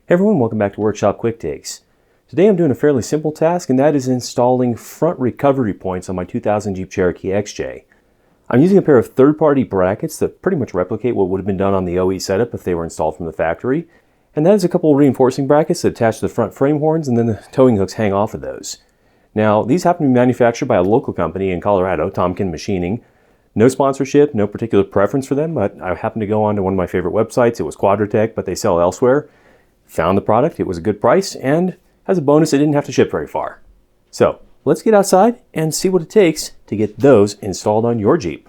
Hey everyone, welcome back to Workshop Quick Takes. Today I'm doing a fairly simple task, and that is installing front recovery points on my 2000 Jeep Cherokee XJ. I'm using a pair of third-party brackets that pretty much replicate what would have been done on the OE setup if they were installed from the factory. And that is a couple of reinforcing brackets that attach to the front frame horns, and then the towing hooks hang off of those. Now, these happen to be manufactured by a local company in Colorado, Tomken Machine. No sponsorship, no particular preference for them, but I happened to go on to one of my favorite websites. It was Quadratech, but they sell elsewhere. Found the product, it was a good price, and as a bonus, I didn't have to ship very far. So, let's get outside and see what it takes to get those installed on your Jeep.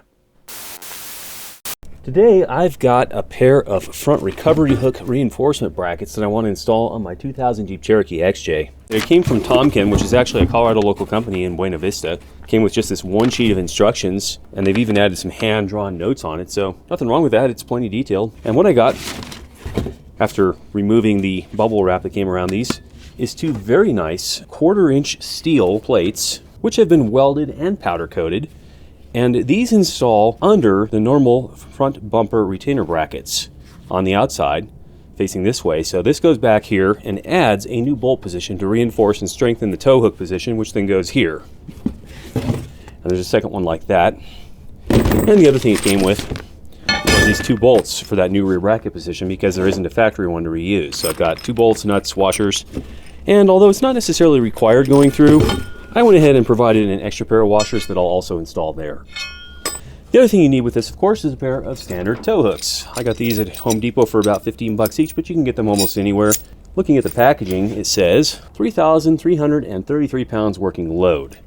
Today, I've got a pair of front recovery hook reinforcement brackets that I want to install on my 2000 Jeep Cherokee XJ. They came from Tomken, which is actually a Colorado local company in Buena Vista. Came with just this one sheet of instructions, and they've even added some hand-drawn notes on it, so nothing wrong with that, it's plenty detailed. And what I got, after removing the bubble wrap that came around these, is two very nice 1/4-inch steel plates, which have been welded and powder coated. And these install under the normal front bumper retainer brackets on the outside, facing this way. So this goes back here and adds a new bolt position to reinforce and strengthen the tow hook position, which then goes here. And there's a second one like that. And the other thing it came with was these two bolts for that new rear bracket position, because there isn't a factory one to reuse. So I've got two bolts, nuts, washers, and although it's not necessarily required going through, I went ahead and provided an extra pair of washers that I'll also install there. The other thing you need with this, of course, is a pair of standard tow hooks. I got these at Home Depot for about 15 bucks each, but you can get them almost anywhere. Looking at the packaging, it says 3,333 pounds working load.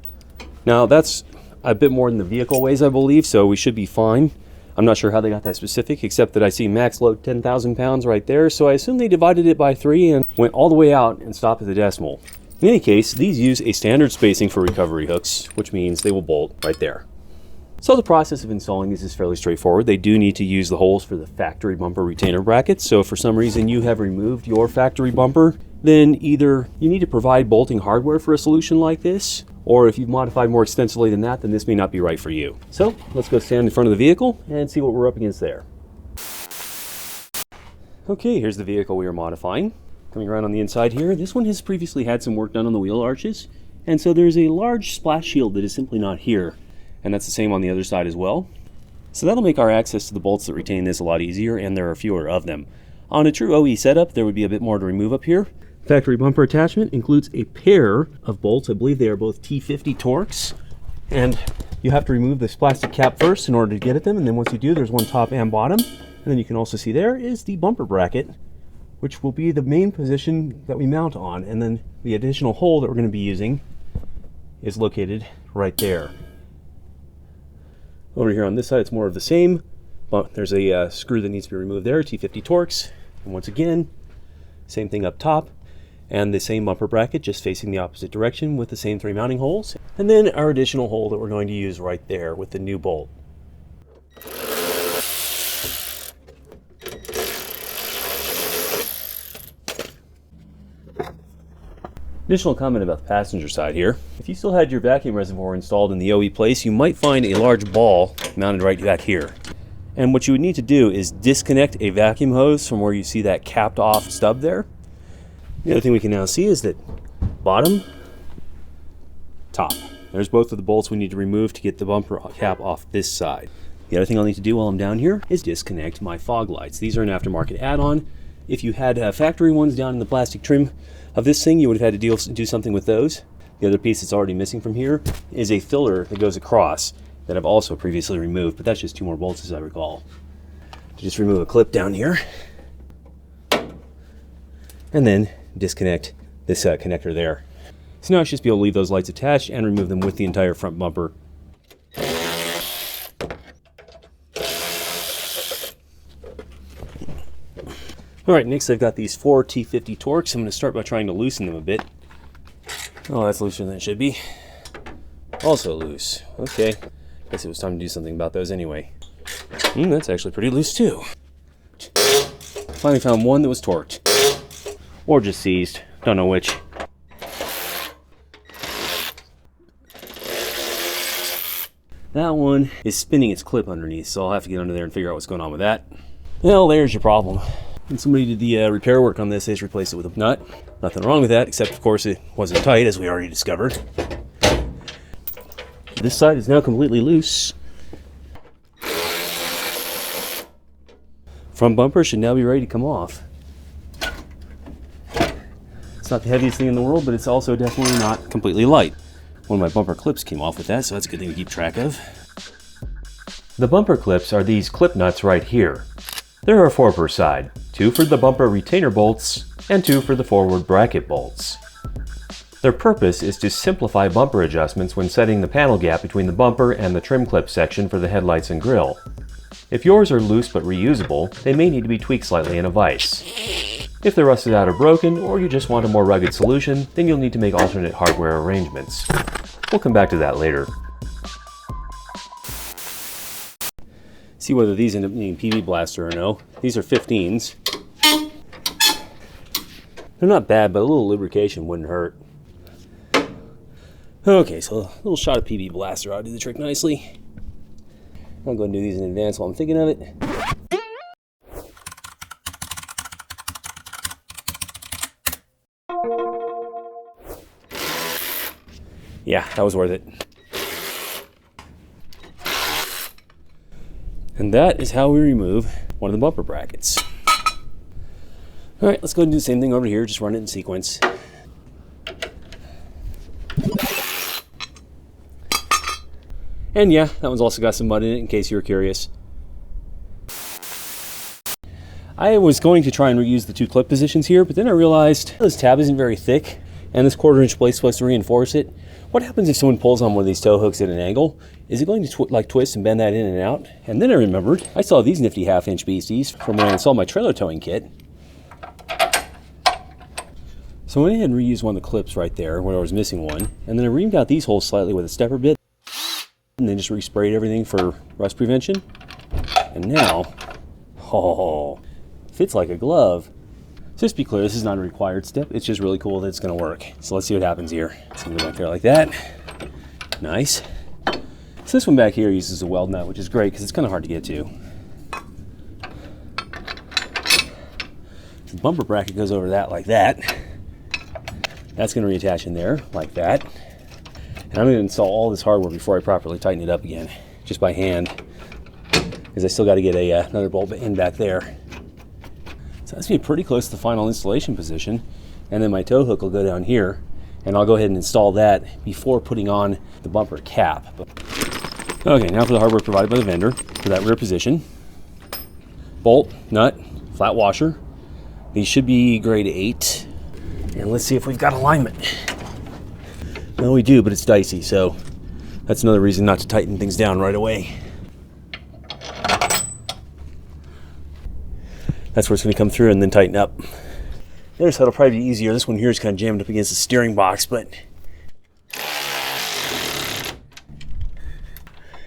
Now that's a bit more than the vehicle weighs, I believe, so we should be fine. I'm not sure how they got that specific, except that I see max load 10,000 pounds right there, so I assume they divided it by 3 and went all the way out and stopped at the decimal. In any case, these use a standard spacing for recovery hooks, which means they will bolt right there. So the process of installing these is fairly straightforward. They do need to use the holes for the factory bumper retainer brackets, so if for some reason you have removed your factory bumper, then either you need to provide bolting hardware for a solution like this, or if you've modified more extensively than that, then this may not be right for you. So let's go stand in front of the vehicle and see what we're up against there. Okay, here's the vehicle we are modifying. Coming around on the inside here, this one has previously had some work done on the wheel arches, and so there's a large splash shield that is simply not here, and that's the same on the other side as well. So that'll make our access to the bolts that retain this a lot easier, and there are fewer of them. On a true OE setup, there would be a bit more to remove up here. Factory bumper attachment includes a pair of bolts. I believe they are both T50 Torx, and you have to remove this plastic cap first in order to get at them, and then once you do, there's one top and bottom, and then you can also see there is the bumper bracket, which will be the main position that we mount on, and then the additional hole that we're going to be using is located right there. Over here on this side, it's more of the same, but there's a screw that needs to be removed there, T50 Torx, and once again, same thing up top, and the same bumper bracket just facing the opposite direction with the same 3 mounting holes, and then our additional hole that we're going to use right there with the new bolt. Additional comment about the passenger side here. If you still had your vacuum reservoir installed in the OE place, you might find a large ball mounted right back here. And what you would need to do is disconnect a vacuum hose from where you see that capped off stub there. The other thing we can now see is that bottom, top. There's both of the bolts we need to remove to get the bumper cap off this side. The other thing I'll need to do while I'm down here is disconnect my fog lights. These are an aftermarket add-on. If you had factory ones down in the plastic trim of this thing, you would have had to do something with those. The other piece that's already missing from here is a filler that goes across that I've also previously removed, but that's just 2 more bolts as I recall. To just remove a clip down here, and then disconnect this connector there. So now I should just be able to leave those lights attached and remove them with the entire front bumper. Alright, next I've got these 4 T50 Torx. I'm going to start by trying to loosen them a bit. Oh, that's looser than it should be. Also loose. Okay. Guess it was time to do something about those anyway. That's actually pretty loose too. Finally found one that was torqued. Or just seized. Don't know which. That one is spinning its clip underneath, so I'll have to get under there and figure out what's going on with that. Well, there's your problem. When somebody did the repair work on this, they just replaced it with a nut. Nothing wrong with that, except of course it wasn't tight, as we already discovered. This side is now completely loose. Front bumper should now be ready to come off. It's not the heaviest thing in the world, but it's also definitely not completely light. One of my bumper clips came off with that, so that's a good thing to keep track of. The bumper clips are these clip nuts right here. There are 4 per side, 2 for the bumper retainer bolts and 2 for the forward bracket bolts. Their purpose is to simplify bumper adjustments when setting the panel gap between the bumper and the trim clip section for the headlights and grille. If yours are loose but reusable, they may need to be tweaked slightly in a vise. If they're rusted out or broken, or you just want a more rugged solution, then you'll need to make alternate hardware arrangements. We'll come back to that later. See whether these end up needing PB blaster or no. These are 15s. They're not bad, but a little lubrication wouldn't hurt. Okay, so a little shot of PB blaster ought to do the trick nicely. I'll go and do these in advance while I'm thinking of it. Yeah, that was worth it. And that is how we remove one of the bumper brackets. All right, let's go and do the same thing over here, just run it in sequence. And yeah, that one's also got some mud in it in case you were curious. I was going to try and reuse the 2 clip positions here, but then I realized this tab isn't very thick and this 1/4-inch blade's supposed to reinforce it. What happens if someone pulls on one of these tow hooks at an angle? Is it going to twist and bend that in and out? And then I remembered, I saw these nifty 1/2-inch beasties from when I installed my trailer towing kit. So I went ahead and reused one of the clips right there where I was missing one, and then I reamed out these holes slightly with a stepper bit, and then just resprayed everything for rust prevention. And now, oh, fits like a glove. So just be clear, this is not a required step. It's just really cool that it's going to work. So let's see what happens here. It's going to go back there like that. Nice. So this one back here uses a weld nut, which is great because it's kind of hard to get to. The bumper bracket goes over that like that. That's going to reattach in there like that. And I'm going to install all this hardware before I properly tighten it up again, just by hand, because I still got to get another bolt in back there. So that's going to be pretty close to the final installation position. And then my tow hook will go down here, and I'll go ahead and install that before putting on the bumper cap. Okay, now for the hardware provided by the vendor for that rear position. Bolt, nut, flat washer. These should be grade 8. And let's see if we've got alignment. Well, we do, but it's dicey, so that's another reason not to tighten things down right away. That's where it's going to come through and then tighten up. There, so it'll probably be easier. This one here is kind of jammed up against the steering box, but...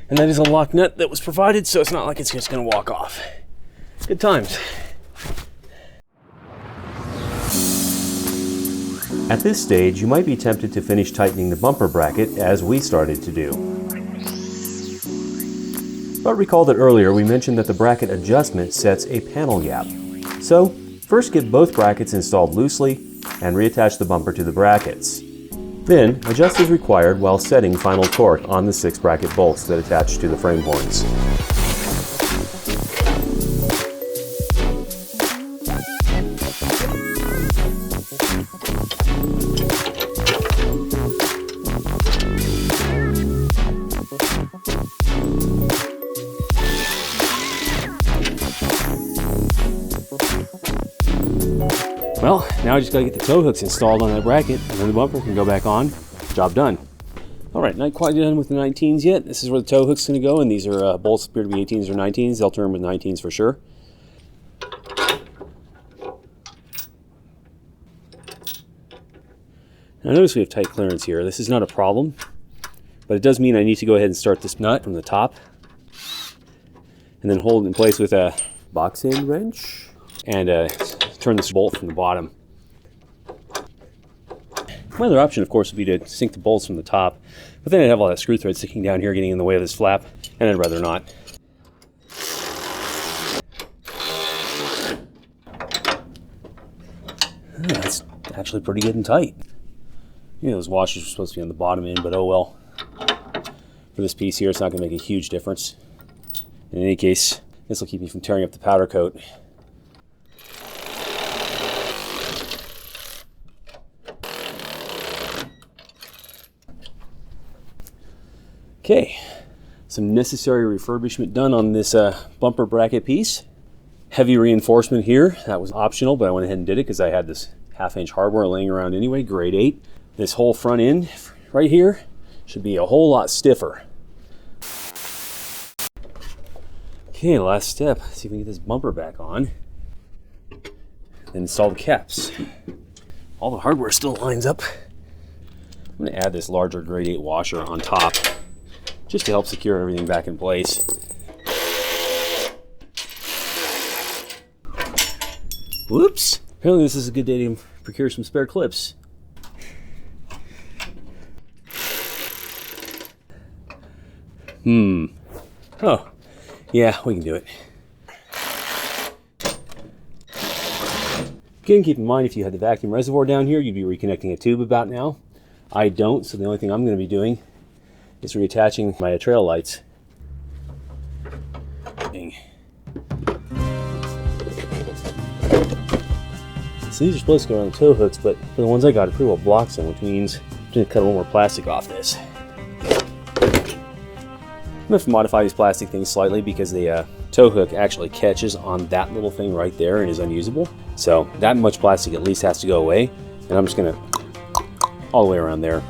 And that is a lock nut that was provided, so it's not like it's just going to walk off. Good times. At this stage, you might be tempted to finish tightening the bumper bracket as we started to do. But recall that earlier we mentioned that the bracket adjustment sets a panel gap. So, first get both brackets installed loosely and reattach the bumper to the brackets. Then, adjust as required while setting final torque on the 6 bracket bolts that attach to the frame horns. Well, now I just gotta get the tow hooks installed on that bracket, and then the bumper can go back on. Job done. All right, not quite done with the 19s yet. This is where the tow hook's gonna go, and these are bolts appear to be 18s or 19s. They'll turn with 19s for sure. Now notice we have tight clearance here. This is not a problem, but it does mean I need to go ahead and start this nut from the top, and then hold it in place with a box end wrench, and turn this bolt from the bottom. My other option, of course, would be to sink the bolts from the top, but then I'd have all that screw thread sticking down here getting in the way of this flap, and I'd rather not. That's actually pretty good and tight. You know, those washers are supposed to be on the bottom end, but oh well. For this piece here, it's not going to make a huge difference. In any case, this will keep me from tearing up the powder coat. Okay, some necessary refurbishment done on this bumper bracket piece. Heavy reinforcement here. That was optional, but I went ahead and did it because I had this 1/2-inch hardware laying around anyway, grade 8. This whole front end right here should be a whole lot stiffer. Okay, last step. Let's see if we can get this bumper back on. Then install the caps. All the hardware still lines up. I'm going to add this larger grade 8 washer on top just to help secure everything back in place. Whoops! Apparently this is a good day to procure some spare clips. Oh, yeah, we can do it. Again, keep in mind if you had the vacuum reservoir down here, you'd be reconnecting a tube about now. I don't, so the only thing I'm going to be doing is reattaching my trail lights. So these are supposed to go around the tow hooks, but for the ones I got, it pretty well blocks them, which means I'm going to cut a little more plastic off this. I'm going to modify these plastic things slightly because the tow hook actually catches on that little thing right there and is unusable. So that much plastic at least has to go away, and I'm just going to all the way around there.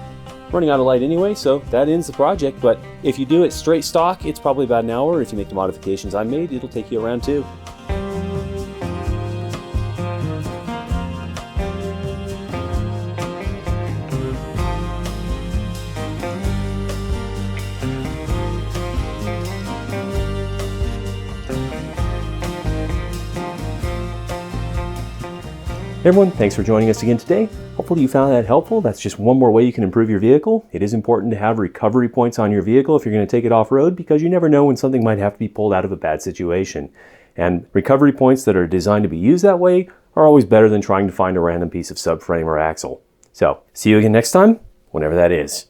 Running out of light anyway, so that ends the project, but if you do it straight stock, it's probably about an hour. If you make the modifications I made, it'll take you around 2. Hey everyone, thanks for joining us again today. Hopefully you found that helpful. That's just one more way you can improve your vehicle. It is important to have recovery points on your vehicle if you're going to take it off-road, because you never know when something might have to be pulled out of a bad situation. And recovery points that are designed to be used that way are always better than trying to find a random piece of subframe or axle. So, see you again next time, whenever that is.